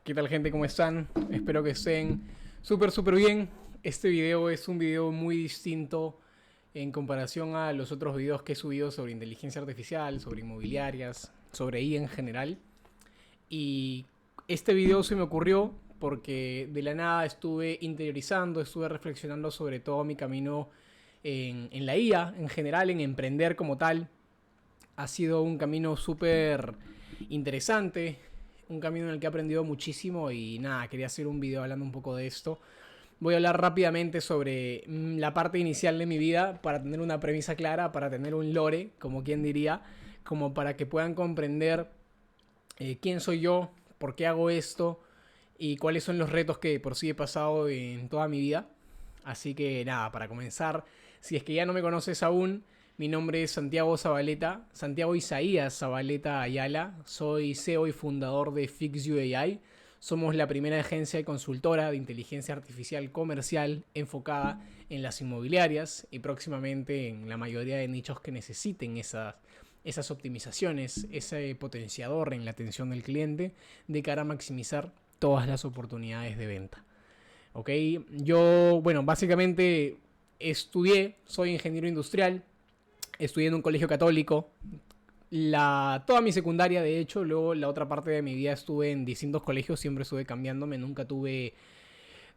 ¿Qué tal, gente? ¿Cómo están? Espero que estén súper bien. Este video es un video muy distinto en comparación a los otros videos que he subido sobre inteligencia artificial, sobre inmobiliarias, sobre IA en general. Y este video se me ocurrió porque de la nada estuve interiorizando, estuve reflexionando sobre todo mi camino en la IA en general, en emprender como tal. Ha sido un camino súper interesante, un camino en el que he aprendido muchísimo y nada, quería hacer un video hablando un poco de esto. Voy a hablar rápidamente sobre la parte inicial de mi vida para tener una premisa clara, para tener un lore, como quien diría, como para que puedan comprender quién soy yo, por qué hago esto y cuáles son los retos que por sí he pasado en toda mi vida. Así que nada, para comenzar, si es que ya no me conoces aún, mi nombre es Santiago Zabaleta, Santiago Isaías Zabaleta Ayala. Soy CEO y fundador de FixYou AI. Somos la primera agencia y consultora de inteligencia artificial comercial enfocada en las inmobiliarias y próximamente en la mayoría de nichos que necesiten esas optimizaciones, ese potenciador en la atención del cliente de cara a maximizar todas las oportunidades de venta. Ok, yo, bueno, básicamente soy ingeniero industrial, estudié en un colegio católico, toda mi secundaria, de hecho. Luego la otra parte de mi vida estuve en distintos colegios, siempre estuve cambiándome, nunca tuve...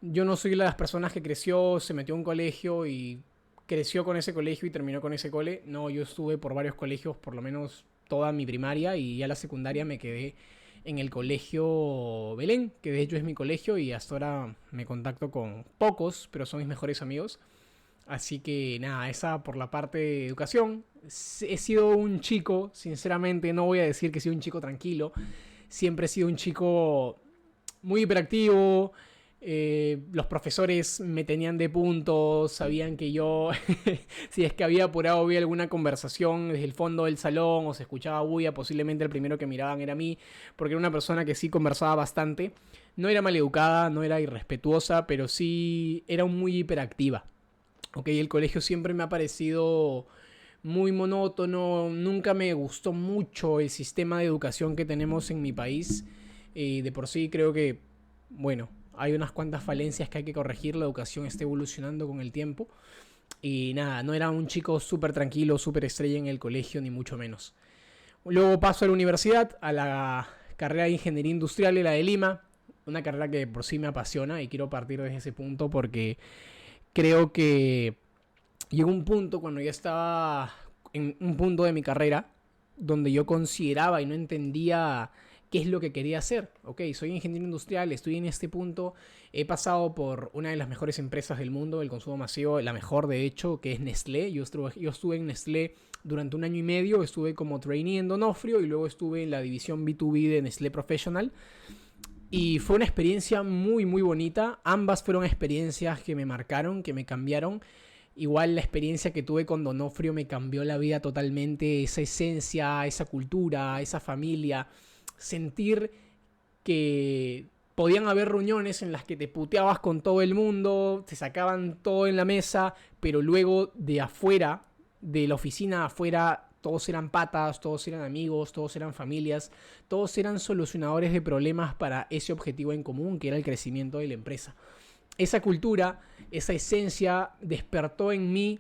Yo no soy de las personas que creció, se metió a un colegio y creció con ese colegio y terminó con ese cole. No, yo estuve por varios colegios, por lo menos toda mi primaria, y ya la secundaria me quedé en el colegio Belén, que de hecho es mi colegio y hasta ahora me contacto con pocos, pero son mis mejores amigos. Así que nada, esa por la parte de educación. He sido un chico, sinceramente no voy a decir que he sido un chico tranquilo. Siempre he sido un chico muy hiperactivo. Los profesores me tenían de punto, sabían que yo, si es que había apurado, había alguna conversación desde el fondo del salón o se escuchaba bulla, posiblemente el primero que miraban era mí, porque era una persona que sí conversaba bastante. No era maleducada, no era irrespetuosa, pero sí era muy hiperactiva. Ok, el colegio siempre me ha parecido muy monótono, nunca me gustó mucho el sistema de educación que tenemos en mi país. De por sí creo que, bueno, hay unas cuantas falencias que hay que corregir, la educación está evolucionando con el tiempo. Y nada, no era un chico súper tranquilo, súper estrella en el colegio, ni mucho menos. Luego paso a la universidad, a la carrera de Ingeniería Industrial, la de Lima. Una carrera que por sí me apasiona y quiero partir desde ese punto porque creo que llegó un punto cuando ya estaba en un punto de mi carrera donde yo consideraba y no entendía qué es lo que quería hacer. Ok, soy ingeniero industrial, estoy en este punto, he pasado por una de las mejores empresas del mundo del consumo masivo, la mejor de hecho, que es Nestlé. Yo estuve en Nestlé durante un año y medio, estuve como trainee en Donofrio y luego estuve en la división B2B de Nestlé Professional. Y fue una experiencia muy bonita. Ambas fueron experiencias que me marcaron, que me cambiaron. Igual la experiencia que tuve con Donofrio me cambió la vida totalmente. Esa esencia, esa cultura, esa familia. Sentir que podían haber reuniones en las que te puteabas con todo el mundo, te sacaban todo en la mesa, pero luego de afuera, de la oficina afuera, todos eran patas, todos eran amigos, todos eran familias, todos eran solucionadores de problemas para ese objetivo en común, que era el crecimiento de la empresa. Esa cultura, esa esencia despertó en mí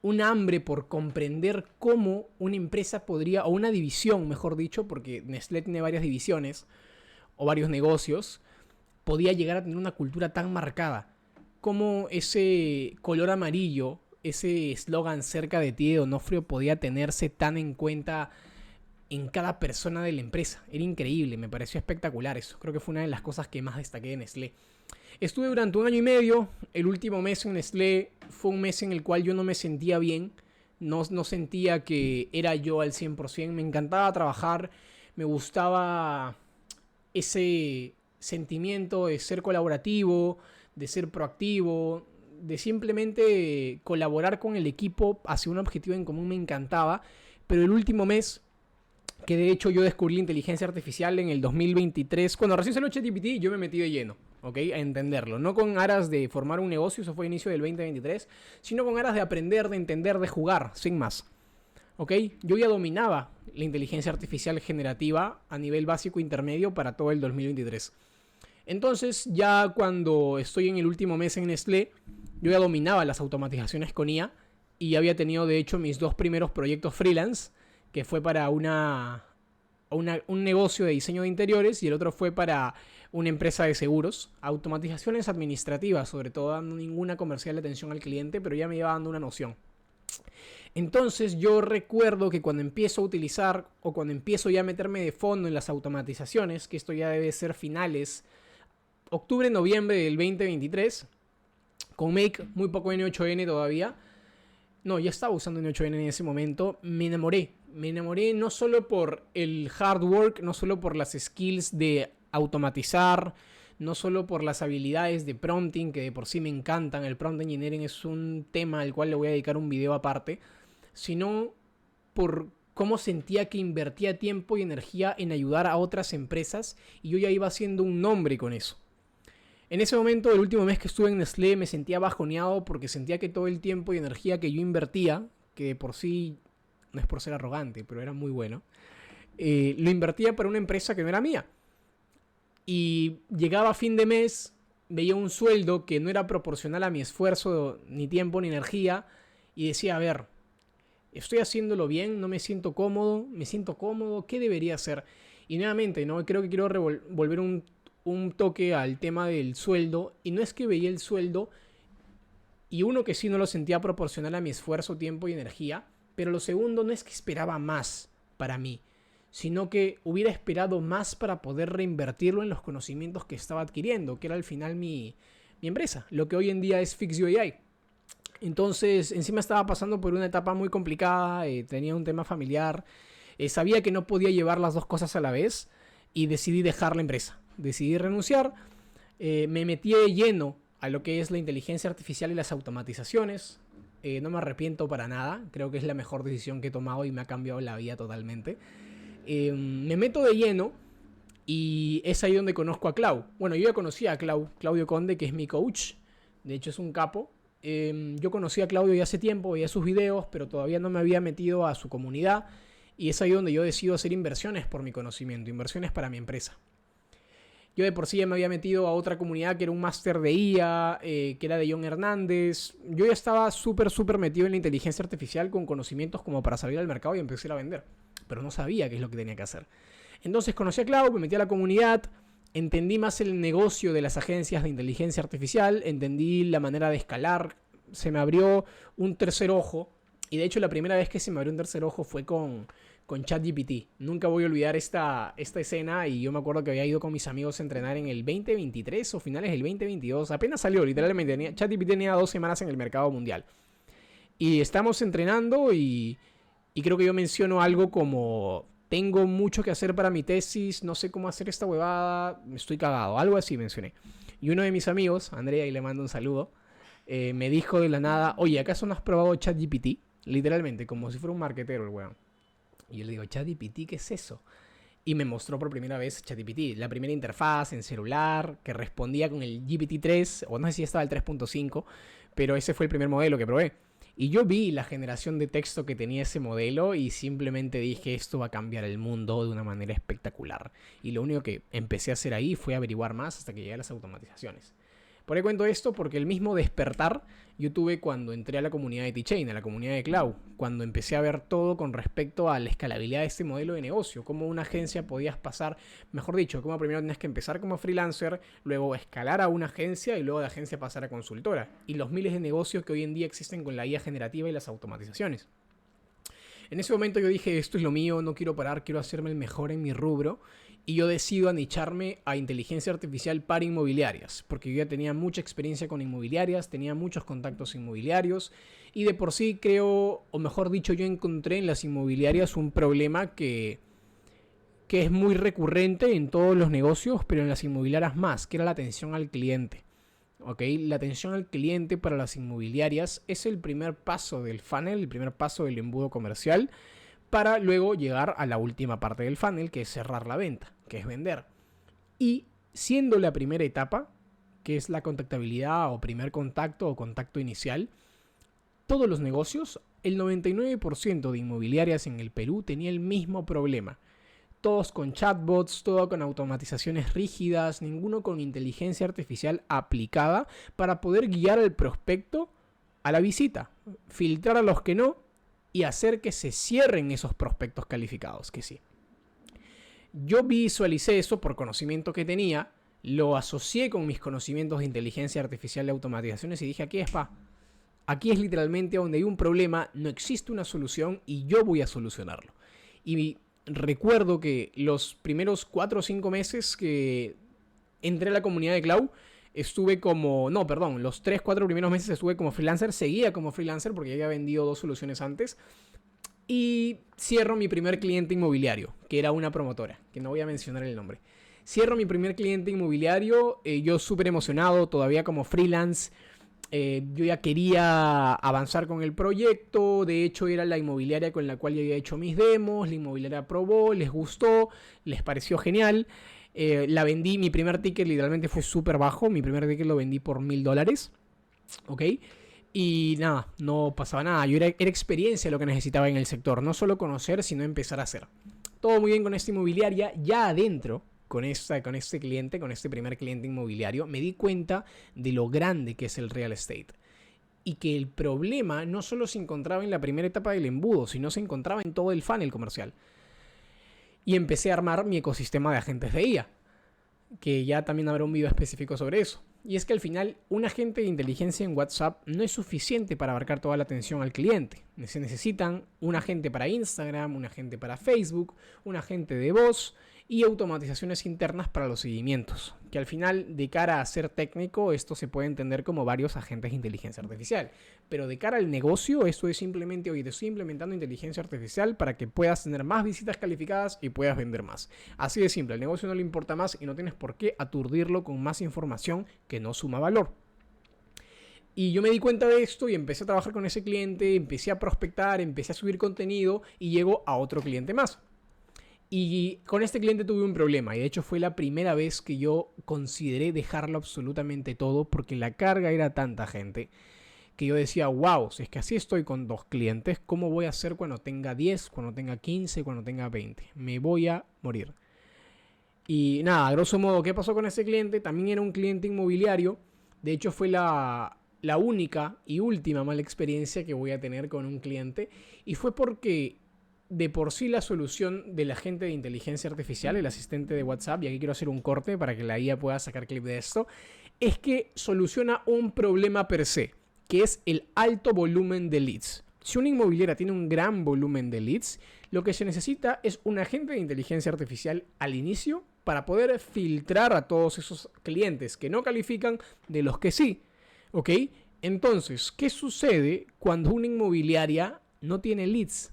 un hambre por comprender cómo una empresa podría, o una división, mejor dicho, porque Nestlé tiene varias divisiones o varios negocios, podía llegar a tener una cultura tan marcada. Cómo ese color amarillo, ese eslogan cerca de ti de Donofrio podía tenerse tan en cuenta en cada persona de la empresa. Era increíble, me pareció espectacular eso. Creo que fue una de las cosas que más destaqué de Nestlé. Estuve durante un año y medio. El último mes en Nestlé fue un mes en el cual yo no me sentía bien. No sentía que era yo al 100%. Me encantaba trabajar. Me gustaba ese sentimiento de ser colaborativo, de ser proactivo, de simplemente colaborar con el equipo hacia un objetivo en común. Me encantaba. Pero el último mes, que de hecho yo descubrí la inteligencia artificial en el 2023, cuando recién salió ChatGPT, yo me metí de lleno, ¿ok? A entenderlo. No con aras de formar un negocio, eso fue a inicio del 2023, sino con aras de aprender, de entender, de jugar, sin más. ¿Ok? Yo ya dominaba la inteligencia artificial generativa a nivel básico intermedio para todo el 2023. Entonces, ya cuando estoy en el último mes en Nestlé, yo ya dominaba las automatizaciones con IA y había tenido, de hecho, mis 2 primeros proyectos freelance, que fue para un negocio de diseño de interiores y el otro fue para una empresa de seguros. Automatizaciones administrativas, sobre todo, dando ninguna comercial de atención al cliente, pero ya me iba dando una noción. Entonces yo recuerdo que cuando empiezo a utilizar o cuando empiezo ya a meterme de fondo en las automatizaciones, que esto ya debe ser finales octubre, noviembre del 2023, con Make, muy poco N8N todavía. No, ya estaba usando N8N en ese momento. Me enamoré. Me enamoré no solo por el hard work, no solo por las skills de automatizar, no solo por las habilidades de prompting, que de por sí me encantan. El prompt engineering es un tema al cual le voy a dedicar un video aparte, sino por cómo sentía que invertía tiempo y energía en ayudar a otras empresas y yo ya iba haciendo un nombre con eso. En ese momento, el último mes que estuve en Nestlé, me sentía bajoneado porque sentía que todo el tiempo y energía que yo invertía, que de por sí no es por ser arrogante, pero era muy bueno, lo invertía para una empresa que no era mía. Y llegaba a fin de mes, veía un sueldo que no era proporcional a mi esfuerzo, ni tiempo, ni energía, y decía, a ver, estoy haciéndolo bien, no me siento cómodo, me siento cómodo, ¿qué debería hacer? Y nuevamente, ¿no? Creo que quiero volver un toque al tema del sueldo, y no es que veía el sueldo y uno que sí no lo sentía proporcional a mi esfuerzo, tiempo y energía, pero lo segundo no es que esperaba más para mí, sino que hubiera esperado más para poder reinvertirlo en los conocimientos que estaba adquiriendo, que era al final mi empresa, lo que hoy en día es FixYoAI. Entonces, encima estaba pasando por una etapa muy complicada, tenía un tema familiar, sabía que no podía llevar las dos cosas a la vez y decidí dejar la empresa. Decidí renunciar, me metí de lleno a lo que es la inteligencia artificial y las automatizaciones. No me arrepiento para nada, creo que es la mejor decisión que he tomado y me ha cambiado la vida totalmente. Me meto de lleno y es ahí donde conozco a Clau. Bueno, yo ya conocía a Claudio Conde, que es mi coach, de hecho es un capo. Yo conocí a Claudio ya hace tiempo, veía sus videos, pero todavía no me había metido a su comunidad y es ahí donde yo decido hacer inversiones por mi conocimiento, inversiones para mi empresa. Yo de por sí ya me había metido a otra comunidad que era un máster de IA, que era de John Hernández. Yo ya estaba súper metido en la inteligencia artificial con conocimientos como para salir al mercado y empezar a vender. Pero no sabía qué es lo que tenía que hacer. Entonces conocí a Clau, me metí a la comunidad, entendí más el negocio de las agencias de inteligencia artificial, entendí la manera de escalar, se me abrió un tercer ojo. Y de hecho la primera vez que se me abrió un tercer ojo fue con ChatGPT. Nunca voy a olvidar esta escena y yo me acuerdo que había ido con mis amigos a entrenar en el 2023 o finales del 2022. Apenas salió, literalmente. ChatGPT tenía 2 semanas en el mercado mundial. Y estamos entrenando y creo que yo menciono algo como: tengo mucho que hacer para mi tesis, no sé cómo hacer esta huevada, estoy cagado. Algo así mencioné. Y uno de mis amigos, Andrea, y le mando un saludo, me dijo de la nada: oye, ¿acaso no has probado ChatGPT? Literalmente, como si fuera un marquetero el weón. Y yo le digo: ChatGPT, ¿qué es eso? Y me mostró por primera vez ChatGPT, la primera interfaz en celular que respondía con el GPT-3, o no sé si estaba el 3.5, pero ese fue el primer modelo que probé. Y yo vi la generación de texto que tenía ese modelo y simplemente dije: esto va a cambiar el mundo de una manera espectacular. Y lo único que empecé a hacer ahí fue averiguar más hasta que llegué a las automatizaciones. ¿Por qué cuento esto? Porque el mismo despertar yo tuve cuando entré a la comunidad de T-Chain, a la comunidad de Cloud, cuando empecé a ver todo con respecto a la escalabilidad de este modelo de negocio, cómo una agencia podías pasar, mejor dicho, cómo primero tenías que empezar como freelancer, luego escalar a una agencia y luego de agencia pasar a consultora, y los miles de negocios que hoy en día existen con la IA generativa y las automatizaciones. En ese momento yo dije: esto es lo mío, no quiero parar, quiero hacerme el mejor en mi rubro. Y yo decido anicharme a inteligencia artificial para inmobiliarias, porque yo ya tenía mucha experiencia con inmobiliarias, tenía muchos contactos inmobiliarios y de por sí creo, o mejor dicho, yo encontré en las inmobiliarias un problema que es muy recurrente en todos los negocios, pero en las inmobiliarias más, que era la atención al cliente. ¿Okay? La atención al cliente para las inmobiliarias es el primer paso del funnel, el primer paso del embudo comercial, para luego llegar a la última parte del funnel, que es cerrar la venta, que es vender. Y siendo la primera etapa, que es la contactabilidad o primer contacto o contacto inicial, todos los negocios el 99% de inmobiliarias en el Perú tenía el mismo problema. Todos con chatbots, todo con automatizaciones rígidas, ninguno con inteligencia artificial aplicada para poder guiar al prospecto a la visita, filtrar a los que no y hacer que se cierren esos prospectos calificados, que sí. Yo visualicé eso por conocimiento que tenía, lo asocié con mis conocimientos de inteligencia artificial y automatizaciones y dije, aquí es literalmente donde hay un problema, no existe una solución y yo voy a solucionarlo. Y recuerdo que los primeros 4 o 5 meses que entré a la comunidad de Cloud, los 3, 4 primeros meses estuve como freelancer, seguía como freelancer porque ya había vendido 2 soluciones antes. Y cierro mi primer cliente inmobiliario, que era una promotora, que no voy a mencionar el nombre. Cierro mi primer cliente inmobiliario, yo súper emocionado, todavía como freelance. Yo ya quería avanzar con el proyecto, de hecho era la inmobiliaria con la cual yo había hecho mis demos, la inmobiliaria aprobó, les gustó, les pareció genial. La vendí, mi primer ticket literalmente fue súper bajo, mi primer ticket lo vendí por $1000, ¿ok? Y nada, no pasaba nada, era experiencia lo que necesitaba en el sector, no solo conocer, sino empezar a hacer. Todo muy bien con esta inmobiliaria, ya adentro, con este primer cliente inmobiliario, me di cuenta de lo grande que es el real estate. Y que el problema no solo se encontraba en la primera etapa del embudo, sino se encontraba en todo el funnel comercial. Y empecé a armar mi ecosistema de agentes de IA, que ya también habrá un video específico sobre eso. Y es que al final un agente de inteligencia en WhatsApp no es suficiente para abarcar toda la atención al cliente. Se necesitan un agente para Instagram, un agente para Facebook, un agente de voz y automatizaciones internas para los seguimientos. Que al final, de cara a ser técnico, esto se puede entender como varios agentes de inteligencia artificial. Pero de cara al negocio, esto es simplemente, oye, te estoy implementando inteligencia artificial para que puedas tener más visitas calificadas y puedas vender más. Así de simple, al negocio no le importa más y no tienes por qué aturdirlo con más información que no suma valor. Y yo me di cuenta de esto y empecé a trabajar con ese cliente, empecé a prospectar, empecé a subir contenido y llego a otro cliente más. Y con este cliente tuve un problema y de hecho fue la primera vez que yo consideré dejarlo absolutamente todo porque la carga era tanta gente que yo decía, wow, si es que así estoy con 2 clientes, ¿cómo voy a hacer cuando tenga 10, cuando tenga 15, cuando tenga 20? Me voy a morir. Y nada, a grosso modo, ¿qué pasó con ese cliente? También era un cliente inmobiliario. De hecho fue la única y última mala experiencia que voy a tener con un cliente. Y fue porque de por sí la solución del agente de inteligencia artificial, el asistente de WhatsApp, y aquí quiero hacer un corte para que la IA pueda sacar clip de esto, es que soluciona un problema per se, que es el alto volumen de leads. Si una inmobiliaria tiene un gran volumen de leads, lo que se necesita es un agente de inteligencia artificial al inicio para poder filtrar a todos esos clientes que no califican de los que sí. ¿Ok? Entonces, ¿qué sucede cuando una inmobiliaria no tiene leads?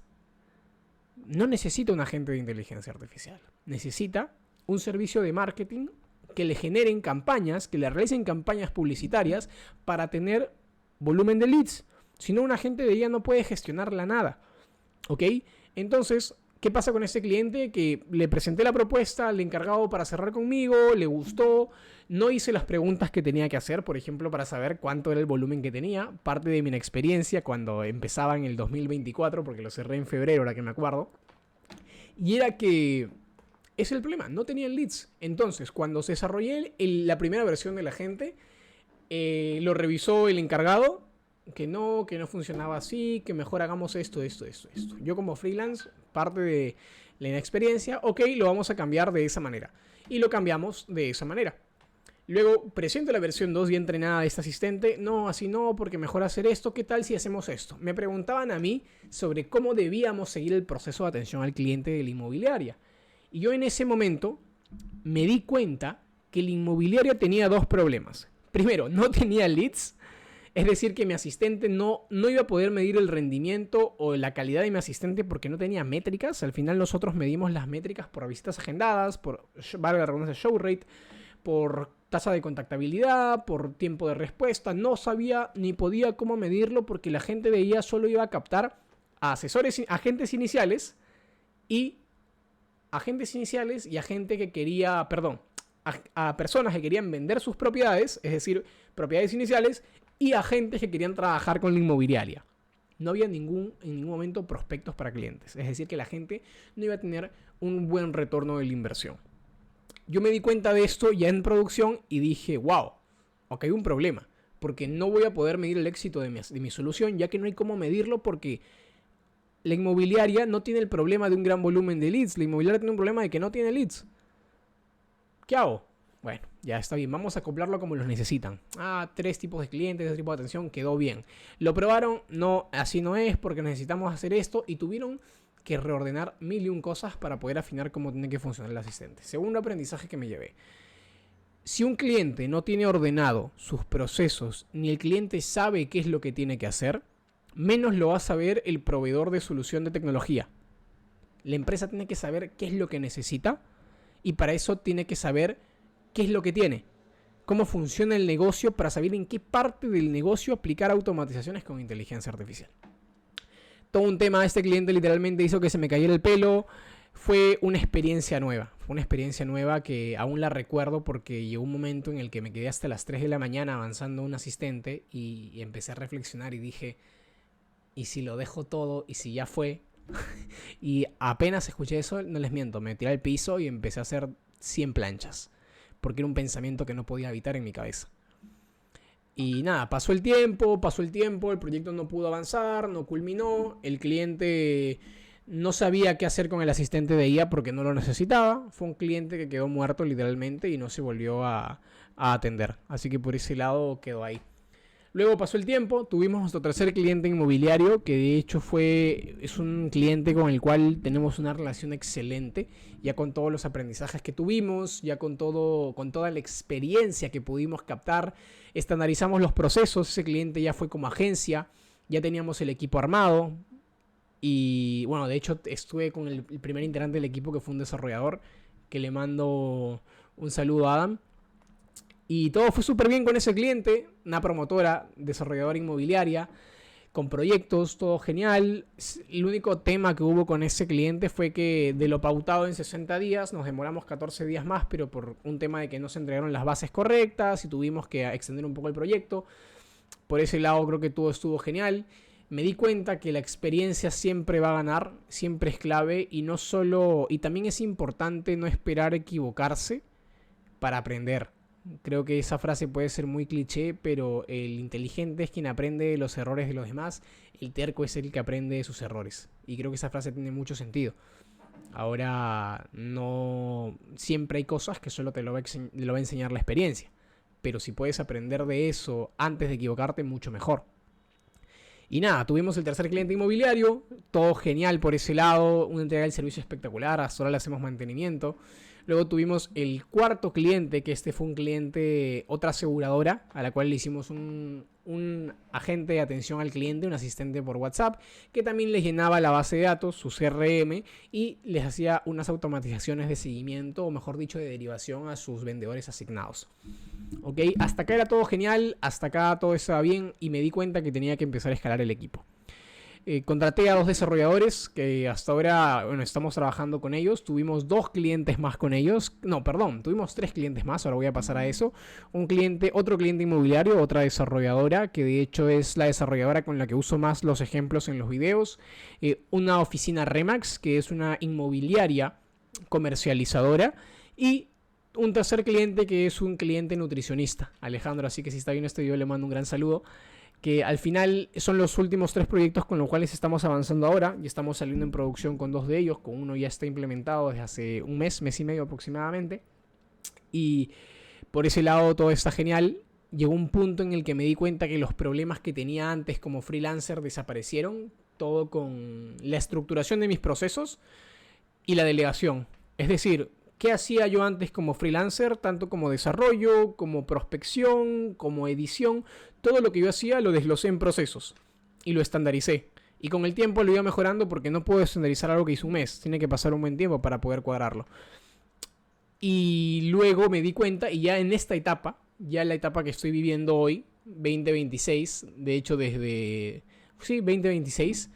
No necesita un agente de inteligencia artificial. Necesita un servicio de marketing que le generen campañas, que le realicen campañas publicitarias para tener volumen de leads. Si no, un agente de IA no puede gestionarla nada. ¿Ok? Entonces, ¿qué pasa con este cliente? Que le presenté la propuesta al encargado para cerrar conmigo, le gustó, no hice las preguntas que tenía que hacer, por ejemplo, para saber cuánto era el volumen que tenía. Parte de mi inexperiencia cuando empezaba en el 2024, porque lo cerré en febrero, ahora que me acuerdo. Y era que es el problema, no tenían leads. Entonces, cuando se desarrollé la primera versión de la agente, lo revisó el encargado, que no funcionaba así, que mejor hagamos esto. Yo como freelance, parte de la inexperiencia, ok, lo vamos a cambiar de esa manera. Y lo cambiamos de esa manera. Luego presento la versión 2 ya entrenada de este asistente. No, así no, porque mejor hacer esto. ¿Qué tal si hacemos esto? Me preguntaban a mí sobre cómo debíamos seguir el proceso de atención al cliente de la inmobiliaria. Y yo en ese momento me di cuenta que la inmobiliaria tenía 2 problemas. Primero, no tenía leads. Es decir, que mi asistente no iba a poder medir el rendimiento o la calidad de mi asistente porque no tenía métricas. Al final nosotros medimos las métricas por visitas agendadas, por, valga la redundancia, show rate, por tasa de contactabilidad, por tiempo de respuesta. No sabía ni podía cómo medirlo porque la gente de IA solo iba a captar a agentes iniciales y a gente que quería, a personas que querían vender sus propiedades, es decir, propiedades iniciales, y agentes que querían trabajar con la inmobiliaria. No había en ningún momento prospectos para clientes. Es decir, que la gente no iba a tener un buen retorno de la inversión. Yo me di cuenta de esto ya en producción y dije, wow, ok, hay un problema. Porque no voy a poder medir el éxito de mi solución, ya que no hay cómo medirlo porque la inmobiliaria no tiene el problema de un gran volumen de leads. La inmobiliaria tiene un problema de que no tiene leads. ¿Qué hago? Bueno, ya está bien. Vamos a acoplarlo como los necesitan. 3 tipos de clientes, 3 tipos de atención. Quedó bien. Lo probaron. No, así no es porque necesitamos hacer esto. Y tuvieron que reordenar 1001 cosas para poder afinar cómo tiene que funcionar el asistente. Segundo aprendizaje que me llevé. Si un cliente no tiene ordenado sus procesos, ni el cliente sabe qué es lo que tiene que hacer, menos lo va a saber el proveedor de solución de tecnología. La empresa tiene que saber qué es lo que necesita y para eso tiene que saber qué es lo que tiene. Cómo funciona el negocio para saber en qué parte del negocio aplicar automatizaciones con inteligencia artificial. Todo un tema, este cliente literalmente hizo que se me cayera el pelo. Fue una experiencia nueva. Fue una experiencia nueva que aún la recuerdo porque llegó un momento en el que me quedé hasta las 3 de la mañana avanzando un asistente y empecé a reflexionar y dije, ¿y si lo dejo todo? ¿Y si ya fue? Y apenas escuché eso, no les miento, me tiré al piso y empecé a hacer 100 planchas. Porque era un pensamiento que no podía evitar en mi cabeza. Y nada, pasó el tiempo, el proyecto no pudo avanzar, no culminó, el cliente no sabía qué hacer con el asistente de IA porque no lo necesitaba. Fue un cliente que quedó muerto literalmente y no se volvió a atender. Así que por ese lado quedó ahí. Luego pasó el tiempo, tuvimos nuestro tercer cliente inmobiliario, que de hecho es un cliente con el cual tenemos una relación excelente, ya con todos los aprendizajes que tuvimos, ya con toda la experiencia que pudimos captar, estandarizamos los procesos, ese cliente ya fue como agencia, ya teníamos el equipo armado y bueno, de hecho estuve con el primer integrante del equipo que fue un desarrollador, que le mando un saludo a Adam. Y todo fue súper bien con ese cliente, una promotora, desarrolladora inmobiliaria, con proyectos, todo genial. El único tema que hubo con ese cliente fue que de lo pautado en 60 días, nos demoramos 14 días más, pero por un tema de que no se entregaron las bases correctas y tuvimos que extender un poco el proyecto. Por ese lado creo que todo estuvo genial. Me di cuenta que la experiencia siempre va a ganar, siempre es clave y no solo, y también es importante no esperar equivocarse para aprender. Creo que esa frase puede ser muy cliché, pero el inteligente es quien aprende de los errores de los demás, el terco es el que aprende de sus errores. Y creo que esa frase tiene mucho sentido. Ahora, no siempre hay cosas que solo te lo va a enseñar la experiencia, pero si puedes aprender de eso antes de equivocarte, mucho mejor. Y nada, tuvimos el tercer cliente inmobiliario, todo genial por ese lado, una entrega del servicio espectacular, hasta ahora le hacemos mantenimiento. Luego tuvimos el cuarto cliente, que este fue un cliente, otra aseguradora, a la cual le hicimos un agente de atención al cliente, un asistente por WhatsApp, que también les llenaba la base de datos, su CRM, y les hacía unas automatizaciones de seguimiento, o mejor dicho, de derivación a sus vendedores asignados. Ok, hasta acá era todo genial, hasta acá todo estaba bien, y me di cuenta que tenía que empezar a escalar el equipo. Contraté a 2 desarrolladores que hasta ahora, bueno, estamos trabajando con ellos. Tuvimos 2 clientes más con ellos. No, perdón, tuvimos 3 clientes más. Ahora voy a pasar a eso. Otro cliente inmobiliario, otra desarrolladora, que de hecho es la desarrolladora con la que uso más los ejemplos en los videos. Una oficina Remax, que es una inmobiliaria comercializadora. Y un tercer cliente que es un cliente nutricionista, Alejandro. Así que si está viendo este video le mando un gran saludo. Que al final son los últimos 3 proyectos con los cuales estamos avanzando ahora y estamos saliendo en producción con 2 de ellos, con uno ya está implementado desde hace un mes y medio aproximadamente, y por ese lado todo está genial. Llegó un punto en el que me di cuenta que los problemas que tenía antes como freelancer desaparecieron, todo con la estructuración de mis procesos y la delegación. Es decir, ¿qué hacía yo antes como freelancer? Tanto como desarrollo, como prospección, como edición. Todo lo que yo hacía lo desglosé en procesos y lo estandaricé. Y con el tiempo lo iba mejorando porque no puedo estandarizar algo que hice un mes. Tiene que pasar un buen tiempo para poder cuadrarlo. Y luego me di cuenta, y ya en esta etapa, ya la etapa que estoy viviendo hoy, 2026, de hecho desde 2026,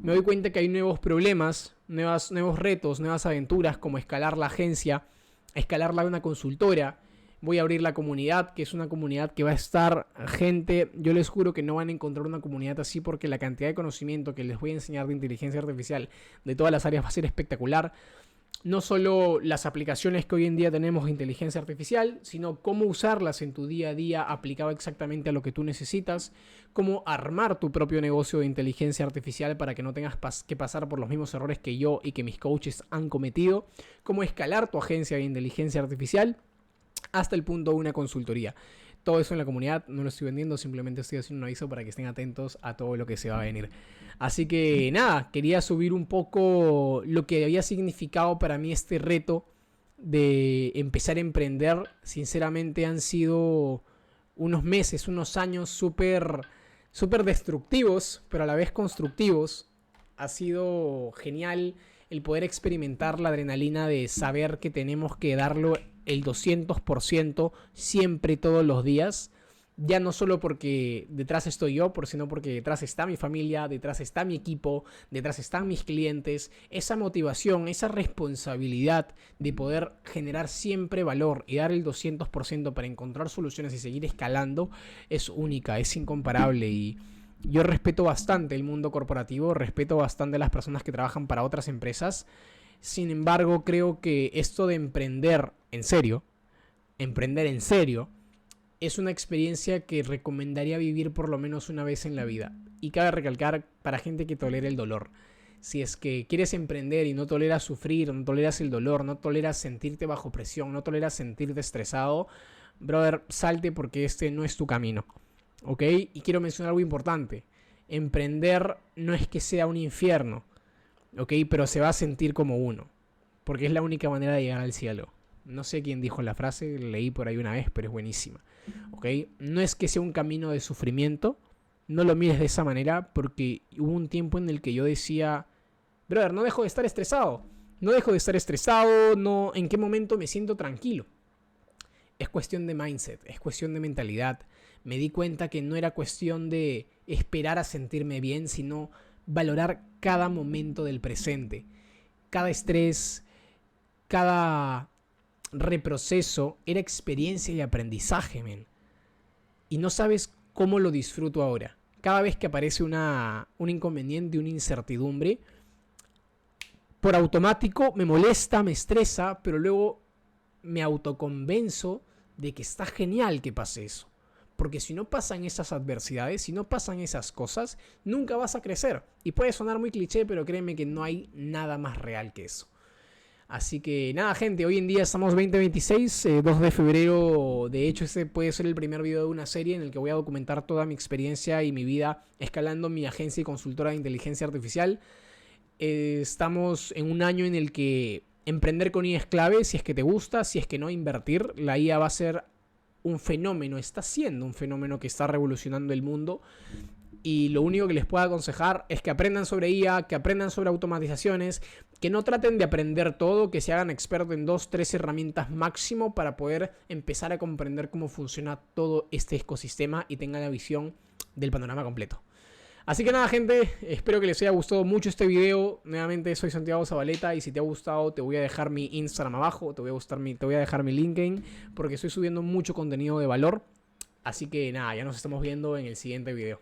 me doy cuenta que hay nuevos problemas, nuevos retos, nuevas aventuras, como escalar la agencia, escalar una consultora, Voy a abrir la comunidad, que es una comunidad que va a estar gente. Yo les juro que no van a encontrar una comunidad así porque la cantidad de conocimiento que les voy a enseñar de inteligencia artificial de todas las áreas va a ser espectacular. No solo las aplicaciones que hoy en día tenemos de inteligencia artificial, sino cómo usarlas en tu día a día aplicado exactamente a lo que tú necesitas, cómo armar tu propio negocio de inteligencia artificial para que no tengas que pasar por los mismos errores que yo y que mis coaches han cometido, cómo escalar tu agencia de inteligencia artificial hasta el punto de una consultoría. Todo eso en la comunidad, no lo estoy vendiendo, simplemente estoy haciendo un aviso para que estén atentos a todo lo que se va a venir. Así que nada, quería subir un poco lo que había significado para mí este reto de empezar a emprender. Sinceramente han sido unos meses, unos años súper destructivos, pero a la vez constructivos. Ha sido genial el poder experimentar la adrenalina de saber que tenemos que darlo el 200% siempre, todos los días. Ya no solo porque detrás estoy yo, sino porque detrás está mi familia, detrás está mi equipo, detrás están mis clientes. Esa motivación, esa responsabilidad de poder generar siempre valor y dar el 200% para encontrar soluciones y seguir escalando es única, es incomparable. Y yo respeto bastante el mundo corporativo, respeto bastante a las personas que trabajan para otras empresas. Sin embargo, creo que esto de emprender en serio, es una experiencia que recomendaría vivir por lo menos una vez en la vida. Y cabe recalcar para gente que tolera el dolor. Si es que quieres emprender y no toleras sufrir, no toleras el dolor, no toleras sentirte bajo presión, no toleras sentirte estresado, brother, salte porque este no es tu camino. ¿Ok? Y quiero mencionar algo importante. Emprender no es que sea un infierno, ¿ok? Pero se va a sentir como uno, porque es la única manera de llegar al cielo. No sé quién dijo la frase, leí por ahí una vez, pero es buenísima. ¿Ok? No es que sea un camino de sufrimiento, no lo mires de esa manera, porque hubo un tiempo en el que yo decía, brother, no dejo de estar estresado. No, ¿en qué momento me siento tranquilo? Es cuestión de mindset, es cuestión de mentalidad. Me di cuenta que no era cuestión de esperar a sentirme bien, sino valorar cada momento del presente. Cada estrés, cada reproceso era experiencia y aprendizaje, men. Y no sabes cómo lo disfruto ahora. Cada vez que aparece un inconveniente, una incertidumbre, por automático me molesta, me estresa, pero luego me autoconvenzo de que está genial que pase eso. Porque si no pasan esas adversidades, si no pasan esas cosas, nunca vas a crecer. Y puede sonar muy cliché, pero créeme que no hay nada más real que eso. Así que nada, gente, hoy en día estamos 2026, 2 de febrero. De hecho, este puede ser el primer video de una serie en el que voy a documentar toda mi experiencia y mi vida escalando mi agencia y consultora de inteligencia artificial. Estamos en un año en el que emprender con IA es clave. Si es que te gusta, si es que no, invertir. La IA va a ser un fenómeno, está siendo un fenómeno que está revolucionando el mundo. Y lo único que les puedo aconsejar es que aprendan sobre IA, que aprendan sobre automatizaciones, que no traten de aprender todo, que se hagan expertos en 2-3 herramientas máximo para poder empezar a comprender cómo funciona todo este ecosistema y tengan la visión del panorama completo. Así que nada, gente, espero que les haya gustado mucho este video. Nuevamente soy Santiago Zabaleta y si te ha gustado te voy a dejar mi Instagram abajo, te voy a dejar mi LinkedIn porque estoy subiendo mucho contenido de valor. Así que nada, ya nos estamos viendo en el siguiente video.